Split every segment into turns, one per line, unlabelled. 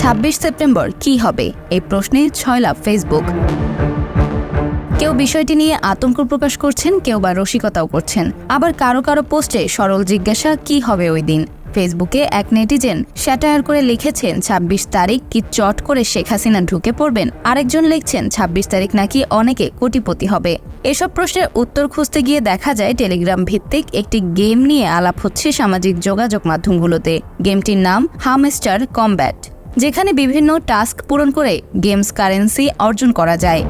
26 September কি হবে এই প্রশ্নে ছয়লাভ ফেসবুক। কেউ বিষয়টি নিয়ে আতঙ্ক প্রকাশ করছেন, কেউ বা রসিকতাও করছেন। আবার কারো কারো পোস্টে সরল জিজ্ঞাসা কি হবে ওই দিন। ফেসবুকে এক নেটিজেন স্যাটায়ার করে লিখেছেন 26 তারিখ কি চট করে শেখ হাসিনা ঢুকে পড়বেন। আরেকজন লিখছেন 26 তারিখ নাকি অনেকে কোটিপতি হবে। এসব প্রশ্নের উত্তর খুঁজতে গিয়ে দেখা যায় টেলিগ্রাম ভিত্তিক একটি গেম নিয়ে আলাপ হচ্ছে সামাজিক যোগাযোগ মাধ্যমগুলোতে। গেমটির নাম হামস্টার কমব্যাট, যেখানে বিভিন্ন টাস্ক পূরণ করে গেমস কারেন্সি অর্জন করা যায়।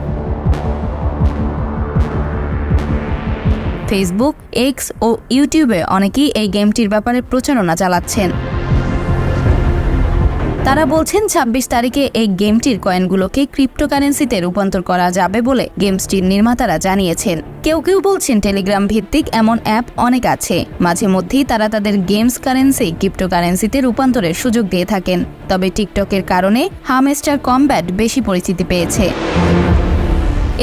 ফেসবুক, এক্স ও ইউটিউবে অনেকেই এই গেমটির ব্যাপারে প্রচারণা চালাচ্ছেন। তারা বলছেন 26 তারিখে এই গেমটির কয়েনগুলোকে ক্রিপ্টোকারেন্সিতে রূপান্তর করা যাবে বলে গেমসটির নির্মাতারা জানিয়েছেন। কেউ কেউ বলছেন টেলিগ্রাম ভিত্তিক এমন অ্যাপ অনেক আছে, মাঝে মধ্যেই তারা তাদের গেমস কারেন্সি ক্রিপ্টোকারেন্সিতে রূপান্তরের সুযোগ দিয়ে থাকেন। তবে টিকটকের কারণে হামস্টার কমব্যাট বেশি পরিচিতি পেয়েছে।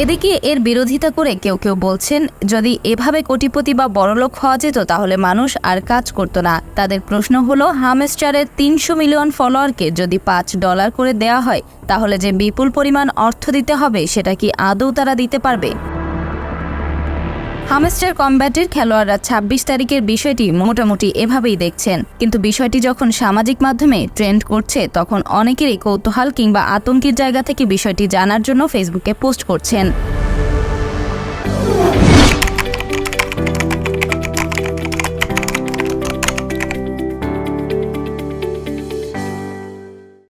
এদিকে এর বিরোধিতা করে কেউ কেউ বলছেন যদি এভাবে কোটিপতি বা বড়লোক হওয়া যেত তাহলে মানুষ আর কাজ করতো না। তাদের প্রশ্ন হলো, হামস্টারের 300 মিলিয়ন ফলোয়ারকে যদি $5 করে দেওয়া হয় তাহলে যে বিপুল পরিমাণ অর্থ দিতে হবে সেটা কি আদৌ তারা দিতে পারবে? হামস্টার কমব্যাটের খেলোয়াড়রা 26 তারিখের বিষয়টি মোটামুটি এভাবেই দেখছেন, কিন্তু বিষয়টি যখন সামাজিক মাধ্যমে ট্রেন্ড করছে তখন অনেকেরই কৌতূহল কিংবা আতঙ্কের জায়গা থেকে বিষয়টি জানার জন্য ফেসবুকে পোস্ট করছেন।